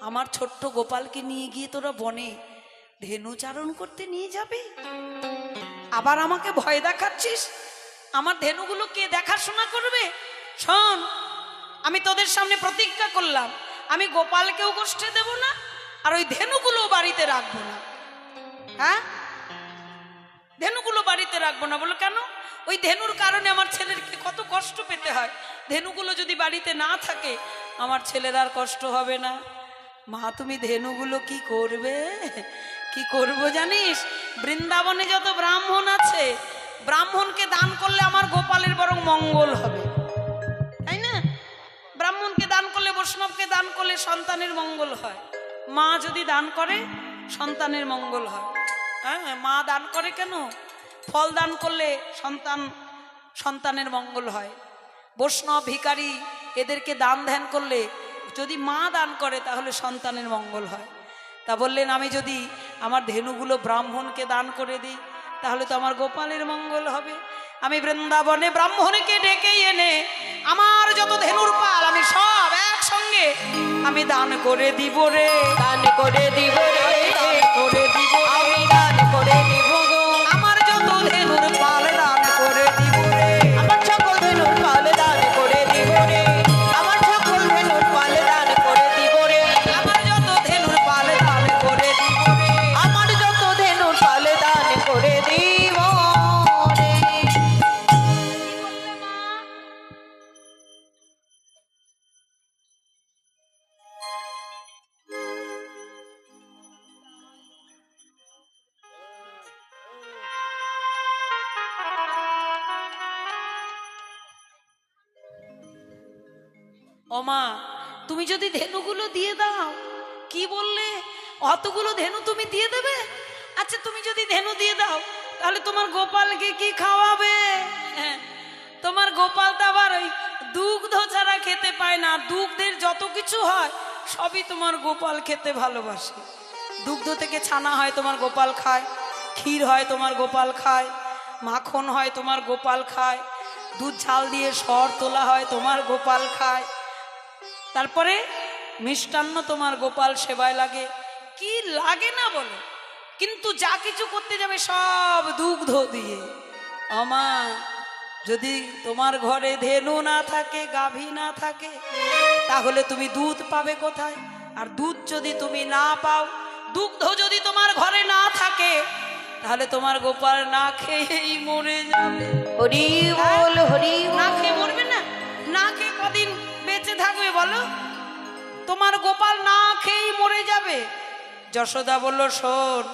আমার ছোট্ট গোপালকে নিয়ে গিয়ে তোরা বনে ধেনু চারণ করতে নিয়ে যাবে, আবার আমাকে ভয় দেখাচ্ছিস। আমার ধেনুগুলো কে দেখাশোনা করবে? শোন, আমি তোদের সামনে প্রতিজ্ঞা করলাম, আমি গোপালকেও কষ্টে দেব না, আর ওই ধেনুগুলো বাড়িতে রাখবো না। হ্যাঁ, ধেনুগুলো বাড়িতে রাখবো না। বলো কেন? ওই ধেনুর কারণে আমার ছেলেরকে কত কষ্ট পেতে হয়। ধেনুগুলো যদি বাড়িতে না থাকে আমার ছেলের আর কষ্ট হবে না। মা, তুমি ধেনুগুলো কি করবে? কি করবো জানিস? বৃন্দাবনে যত ব্রাহ্মণ আছে, ব্রাহ্মণকে দান করলে আমার গোপালের বরং মঙ্গল হবে, তাই না? ব্রাহ্মণকে দান করলে, বৈষ্ণবকে দান করলে সন্তানের মঙ্গল হয়। মা যদি দান করে সন্তানের মঙ্গল হয়। হ্যাঁ, মা দান করে কেন? ফল দান করলে সন্তানের মঙ্গল হয়। বৈষ্ণব, ভিখারি এদেরকে দান ধ্যান করলে যদি মা দান করে তাহলে সন্তানের মঙ্গল হয়। তা বললেন, আমি যদি আমার ধেনুগুলো ব্রাহ্মণকে দান করে দিই তাহলে তো আমার গোপালের মঙ্গল হবে। আমি বৃন্দাবনে ব্রাহ্মণকে ডেকে এনে আমার যত ধেনুর পাল আমি সব একসঙ্গে আমি দান করে দিব রে, দান করে দিব রে, দান করে দিব, আমি দান করে দিব গো। আমার যত ধেনুর পাল দান করে দিব রে, আমার সকল ধেনুর পাল দান করে দিব রে, আমার সকল ধেনুর পাল দান করে দিব রে, আমার যত ধেনুর পাল দান করে দিব রে। আমার যত ধেনুর পাল দান করে দিব রে। ও মা, তুমি যদি ধেনুগুলো দিয়ে দাও, কি বললে? অতগুলো ধেনু তুমি দিয়ে দেবে? আচ্ছা, তুমি যদি ধেনু দিয়ে দাও তাহলে তোমার গোপালকে কি খাওয়াবে? হ্যাঁ, তোমার গোপাল তো আবার ওই দুগ্ধ ছাড়া খেতে পায় না। দুগ্ধের যত কিছু হয় সবই তোমার গোপাল খেতে ভালোবাসে। দুগ্ধ থেকে ছানা হয় তোমার গোপাল খায়, ক্ষীর হয় তোমার গোপাল খায়, মাখন হয় তোমার গোপাল খায়, দুধ ঝাল দিয়ে সর তোলা হয় তোমার গোপাল খায়, তারপরে মিষ্টান্ন তোমার গোপাল সেবায় লাগে। কি লাগে না বলো? কিন্তু যা কিছু করতে যাবে সব দুগ্ধ দিয়ে। আমা, যদি তোমার ঘরে ধেনু না থাকে, গাভী না থাকে, তাহলে তুমি দুধ পাবে কোথায়? আর দুধ যদি তুমি না পাও, দুগ্ধ যদি তোমার ঘরে না থাকে, তাহলে তোমার গোপাল না খেয়েই মরে যাবে। হরি বল, হরি না বল। খেয়ে মরবে না? না খেয়ে কদিন বেঁচে থাকবে বলো? তোমার গোপাল না খেয়েই মরে যাবে। যশোদা বলল, শোন,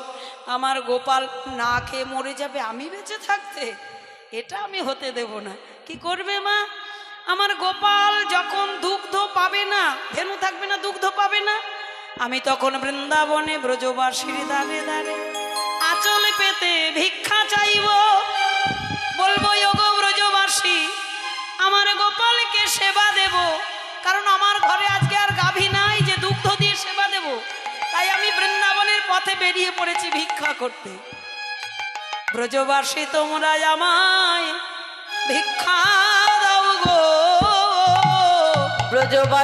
আমার গোপাল না খেয়ে মরে যাবে আমি বেঁচে থাকতে, এটা আমি হতে দেব না। কি করবে মা? আমার গোপাল যখন দুগ্ধ পাবে না, ধেনু থাকবে না, দুগ্ধ পাবে না, আমি তখন বৃন্দাবনে ব্রজবাসীর দ্বারে দ্বারে আঁচল পেতে ভিক্ষা চাইব। বলবো, ওগো ব্রজবাসী, আমার গোপালকে সেবা দেব, কারণ আমার ঘরে আজকে আর গাভী নাই যে দুগ্ধ দিয়ে সেবা দেব। তাই আমি বৃন্দাবনের পথে বেরিয়ে পড়েছি ভিক্ষা করতে। ব্রজবাসী, তোমরা আমায় ভিক্ষা দাও গো। ব্রজবাসী